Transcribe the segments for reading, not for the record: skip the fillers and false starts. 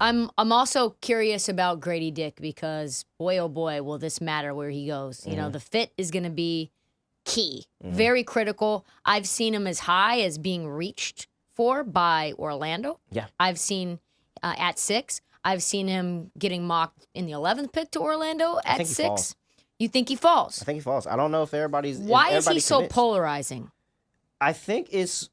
I'm also curious about Grady Dick because boy oh boy will this matter where he goes. You know, the fit is going to be key, very critical. I've seen him as high as being reached for by Orlando. Yeah. I've seen at 6. I've seen him getting mocked in the 11th pick to Orlando I at think he 6. falls. You think he falls? I think he falls. I don't know if Why is he so commits. polarizing? I think Is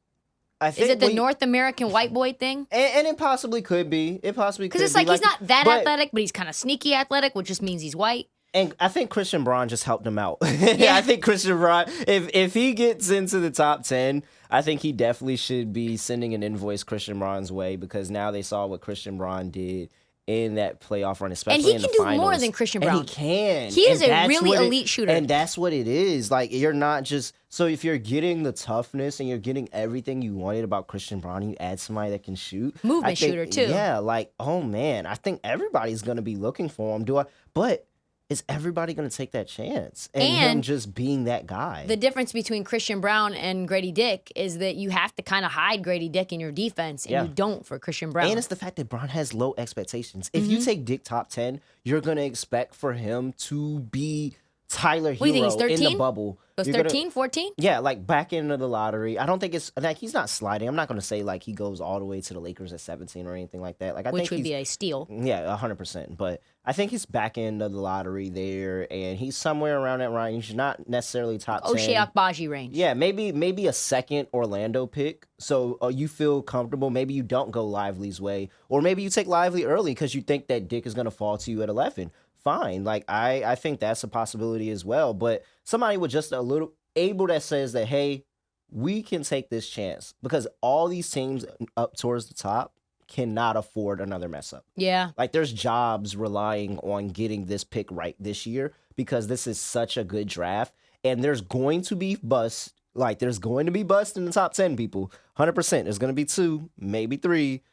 it the North American white boy thing? And it possibly could be. It possibly could be. Because it's like he's not that but- athletic, but he's kind of sneaky athletic, which just means he's white. And I think Christian Braun just helped him out. Yeah. I think Christian Braun, if he gets into the top 10, I think he definitely should be sending an invoice Christian Braun's way because now they saw what Christian Braun did in that playoff run, especially in the finals. And he can do more than Christian Braun. And he can. He is a really elite shooter. And that's what it is. Like, you're not just... So if you're getting the toughness and you're getting everything you wanted about Christian Braun, you add somebody that can shoot. Movement shooter, too. Yeah, like, oh, man. I think everybody's going to be looking for him. But... is everybody going to take that chance? And him just being that guy. The difference between Christian Braun and Grady Dick is that you have to kind of hide Grady Dick in your defense, and you don't for Christian Braun. And it's the fact that Braun has low expectations. If you take Dick top 10, you're going to expect for him to be Tyler Hero in the bubble. Goes 13, 14? Yeah, like back into the lottery. I don't think it's like he's not sliding. I'm not going to say like he goes all the way to the Lakers at 17 or anything like that. Like Which would be a steal. Yeah, 100%. But I think he's back into the lottery there, and he's somewhere around that range, not necessarily top 10. Ochai Agbaji range. Yeah, maybe a second Orlando pick. So you feel comfortable. Maybe you don't go Lively's way, or maybe you take Lively early because you think that Dick is going to fall to you at 11. Fine. Like, I think that's a possibility as well. But somebody with just a little able that says that, hey, we can take this chance because all these teams up towards the top cannot afford another mess up. Yeah. Like, there's jobs relying on getting this pick right this year because this is such a good draft. And there's going to be busts. Like, there's going to be busts in the top 10, people. 100%. There's going to be 2, maybe 3.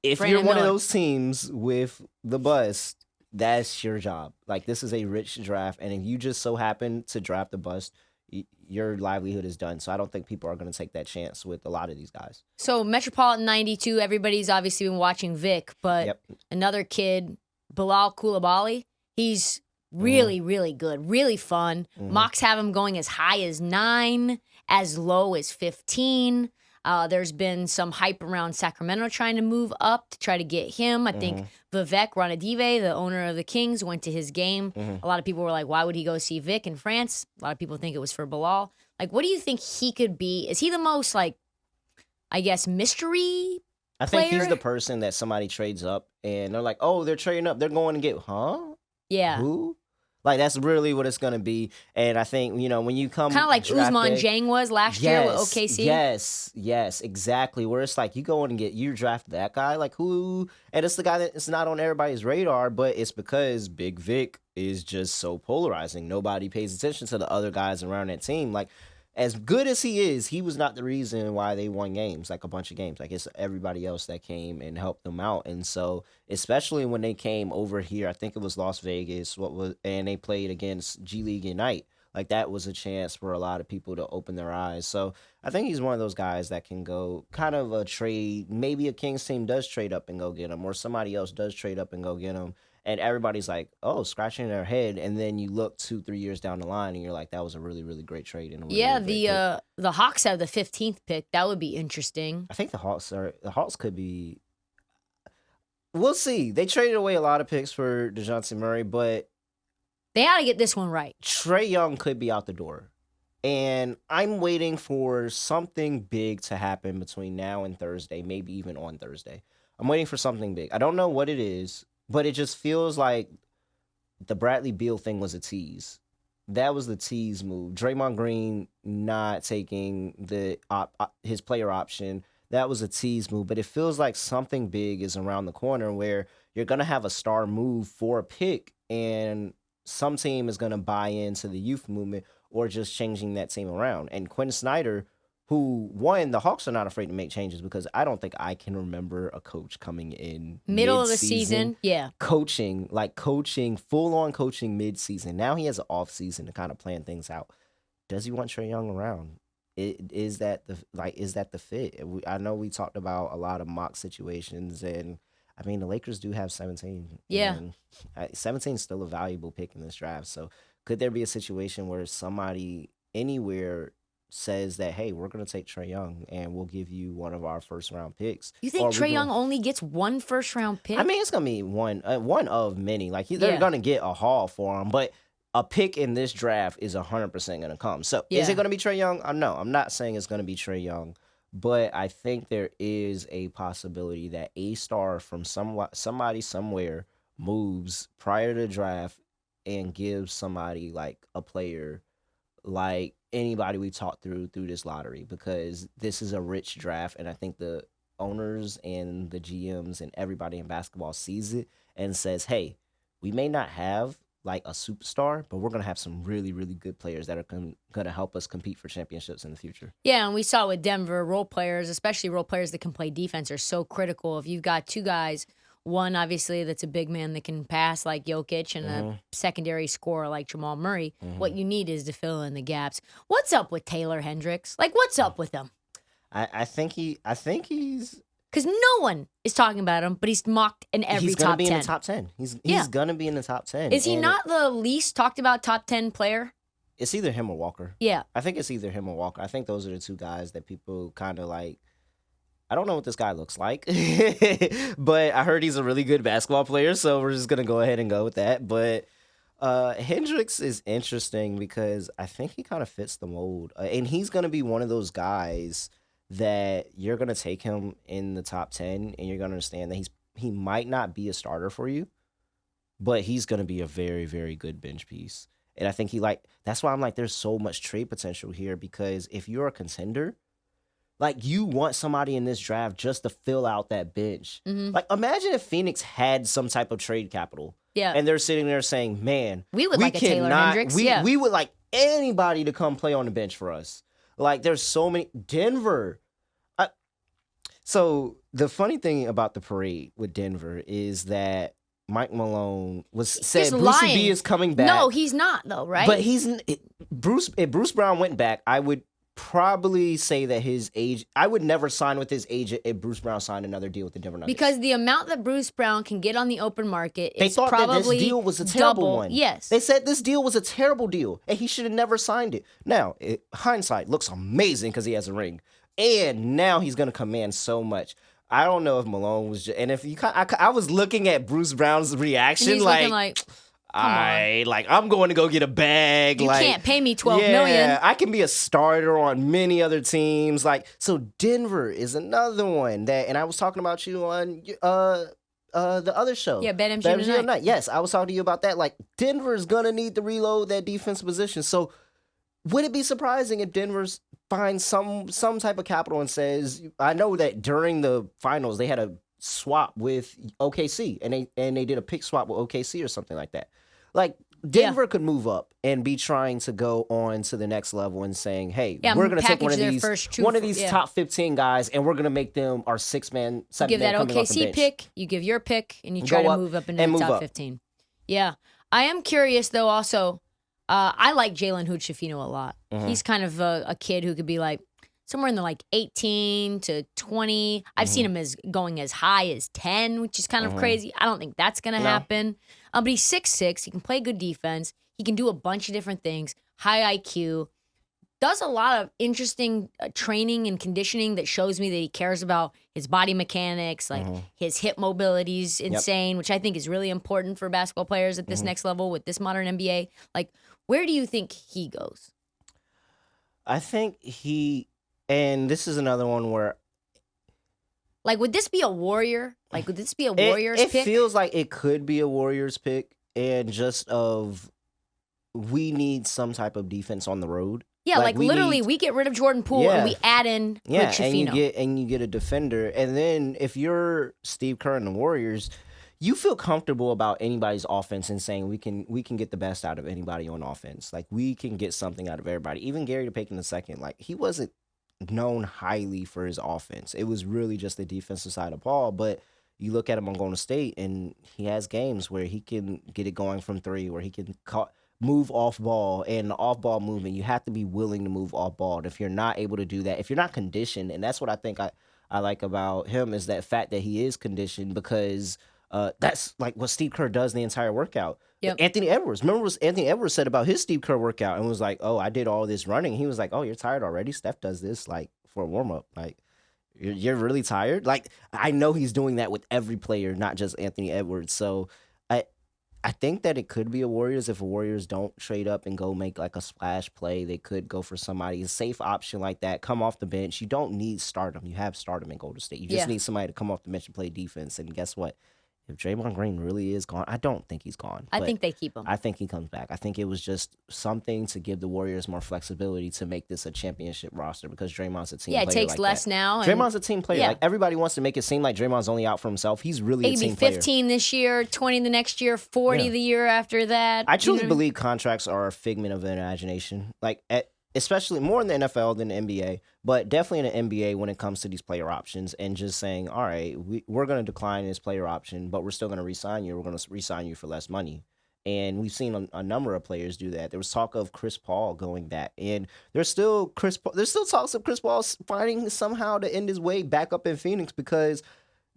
If Brandon you're one Miller. of those teams with the bust, that's your job. Like, this is a rich draft, and if you just so happen to draft the bust, your livelihood is done. So I don't think people are going to take that chance with a lot of these guys. So Metropolitan 92, everybody's obviously been watching Vic, but another kid, Bilal Coulibaly, he's really, really good, really fun. Mocks have him going as high as 9, as low as 15. There's been some hype around Sacramento trying to move up to try to get him. I think Vivek Ranadive, the owner of the Kings, went to his game. A lot of people were like, why would he go see Vic in France? A lot of people think it was for Bilal. Like, what do you think he could be? Is he the most, like, I guess, mystery I player? think he's the person that somebody trades up, and they're like, oh, they're trading up. They're going to get, Yeah. Who? Like, that's really what it's going to be. And I think, when you come... Kind of like Ousmane Dieng was last year with OKC. Yes, exactly. Where it's like, you go in and you draft that guy, like who... And it's the guy that's not on everybody's radar, but it's because Big Vic is just so polarizing. Nobody pays attention to the other guys around that team. Like, as good as he is, he was not the reason why they won games, like a bunch of games. Like, it's everybody else that came and helped them out. And so, especially when they came over here, I think it was Las Vegas, and they played against G League Ignite. Like, that was a chance for a lot of people to open their eyes. So, I think he's one of those guys that can go kind of a trade. Maybe a Kings team does trade up and go get him, or somebody else does trade up and go get him. And everybody's like, oh, scratching their head. And then you look 2-3 years down the line and you're like, that was a really, really great trade. And the Hawks have the 15th pick. That would be interesting. I think the Hawks could be. We'll see. They traded away a lot of picks for DeJounte Murray, but they ought to get this one right. Trae Young could be out the door. And I'm waiting for something big to happen between now and Thursday, maybe even on Thursday. I'm waiting for something big. I don't know what it is. But it just feels like the Bradley Beal thing was a tease. That was the tease move. Draymond Green not taking his player option. That was a tease move. But it feels like something big is around the corner where you're going to have a star move for a pick, and some team is going to buy into the youth movement or just changing that team around. And Quinn Snyder, who, the Hawks are not afraid to make changes because I don't think I can remember a coach coming in middle of the season, coaching, full-on coaching mid-season. Now he has an off-season to kind of plan things out. Does he want Trae Young around? Is that the fit? I know we talked about a lot of mock situations, and I mean, the Lakers do have 17. Yeah. And 17 is still a valuable pick in this draft. So could there be a situation where somebody anywhere says that, hey, we're going to take Trae Young and we'll give you one of our first round picks? You think Trae Young only gets one first round pick? I mean, it's going to be one of many. Like, they're going to get a haul for him, but a pick in this draft is 100% going to come. So is it going to be Trae Young? No, I'm not saying it's going to be Trae Young, but I think there is a possibility that a star from somebody somewhere moves prior to the draft and gives somebody like a player like anybody we talked through this lottery, because this is a rich draft, and I think the owners and the GMs and everybody in basketball sees it and says, hey, we may not have like a superstar, but we're going to have some really, really good players that are going to help us compete for championships in the future. Yeah, and we saw with Denver, role players, especially role players that can play defense, are so critical. If you've got two guys, one obviously that's a big man that can pass like Jokic and a secondary scorer like Jamal Murray, what you need is to fill in the gaps. What's up with Taylor Hendricks? Like, what's up with him? I think he's... Because no one is talking about him, but he's mocked in every top 10. He's going to be in the top 10. He's going to be in the top 10. Is he not the least talked about top 10 player? It's either him or Walker. Yeah. I think it's either him or Walker. I think those are the two guys that people kind of like. I don't know what this guy looks like, but I heard he's a really good basketball player, so we're just going to go ahead and go with that. But Hendricks is interesting because I think he kind of fits the mold. And he's going to be one of those guys that you're going to take him in the top 10 and you're going to understand that he might not be a starter for you, but he's going to be a very, very good bench piece. And I think that's why I'm like, there's so much trade potential here, because if you're a contender, like, you want somebody in this draft just to fill out that bench. Like, imagine if Phoenix had some type of trade capital. Yeah. And they're sitting there saying, man, we would like a Taylor Hendricks. We would like anybody to come play on the bench for us. Like, there's so many. Denver. So the funny thing about the parade with Denver is that Mike Malone said Bruce B is coming back. No, he's not, though, right? But if Bruce Brown went back, I would probably say that his age, I would never sign with his agent if Bruce Brown signed another deal with the Denver Nuggets. Because the amount that Bruce Brown can get on the open market is probably probably that this deal was a terrible double. one. Yes. They said this deal was a terrible deal, and he should have never signed it. Now, hindsight looks amazing because he has a ring, and now he's going to command so much. I don't know if Malone was just, and if you, I was looking at Bruce Brown's reaction, and he's looking like I'm going to go get a bag. You can't pay me $12 million. I can be a starter on many other teams. Like, so Denver is another one that, and I was talking about you on the other show. Yeah, BetMGM tonight. Yes, I was talking to you about that. Like, Denver's gonna need to reload that defensive position. So, would it be surprising if Denver's finds some type of capital and says, I know that during the finals they had a swap with OKC and they did a pick swap with OKC or something like that. Like, Denver could move up and be trying to go on to the next level and saying, hey, we're going to take one of these top 15 guys and we're going to make them our 6-man, 7-man. You give that OKC pick, you give your pick, and you try to move up into the top 15. Yeah. I am curious, though, also. I like Jalen Hood-Schifino a lot. He's kind of a kid who could be like somewhere in the like 18 to 20. I've seen him going as high as 10, which is kind of crazy. I don't think that's going to happen. But he's 6'6". He can play good defense. He can do a bunch of different things. High IQ. Does a lot of interesting training and conditioning that shows me that he cares about his body mechanics, like his hip mobility is insane, which I think is really important for basketball players at this next level with this modern NBA. Like, where do you think he goes? I think and this is another one where, like, would this be a Warrior? Like, would this be a Warriors pick? It feels like it could be a Warriors pick, and we need some type of defense on the road. Yeah, like literally, we get rid of Jordan Poole and we add in Hood-Schifino. and you get a defender, and then if you're Steve Kerr and the Warriors, you feel comfortable about anybody's offense and saying we can get the best out of anybody on offense. Like, we can get something out of everybody. Even Gary Dick in the second, like, he wasn't known highly for his offense. It was really just the defensive side of ball. But you look at him on Golden State, and he has games where he can get it going from three, where he can move off ball, and the off ball movement, you have to be willing to move off ball. And if you're not able to do that, if you're not conditioned, and that's what I think I like about him is that fact that he is conditioned because that's like what Steve Kerr does the entire workout. Yep. Anthony Edwards. Remember what Anthony Edwards said about his Steve Kerr workout and was like, oh, I did all this running. He was like, oh, you're tired already? Steph does this like for a warm-up. Like, you're really tired? Like, I know he's doing that with every player, not just Anthony Edwards. So I think that it could be a Warriors. If Warriors don't trade up and go make like a splash play, they could go for somebody, a safe option like that, come off the bench. You don't need stardom. You have stardom in Golden State. You just need somebody to come off the bench and play defense. And guess what? If Draymond Green really is gone, I don't think he's gone. I think they keep him. I think he comes back. I think it was just something to give the Warriors more flexibility to make this a championship roster because Draymond's a team player. Yeah, it takes like less that. now. Draymond's a team player. Like everybody wants to make it seem like Draymond's only out for himself. He's really a team player. He could be 15 this year, 20 the next year, 40 the year after that. I truly believe contracts are a figment of imagination. Like especially more in the NFL than the NBA, but definitely in the NBA when it comes to these player options and just saying, all right, we're going to decline this player option, but we're still going to re-sign you. We're going to re-sign you for less money. And we've seen a number of players do that. There was talk of Chris Paul going back, and there's still talks of Chris Paul finding somehow to end his way back up in Phoenix because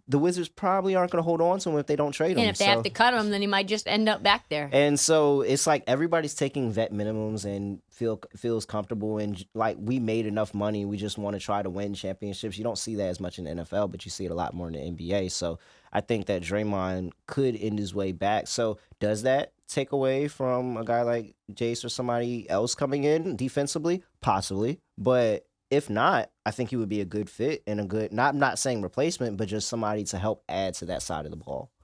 the Wizards probably aren't going to hold on to him if they don't trade him. And if they have to cut him, then he might just end up back there. And so it's like everybody's taking vet minimums and feels comfortable. And like we made enough money, we just want to try to win championships. You don't see that as much in the NFL, but you see it a lot more in the NBA. So I think that Draymond could end his way back. So does that take away from a guy like Jace or somebody else coming in defensively? Possibly. But if not, I think he would be a good fit and a good, I'm not saying replacement, but just somebody to help add to that side of the ball.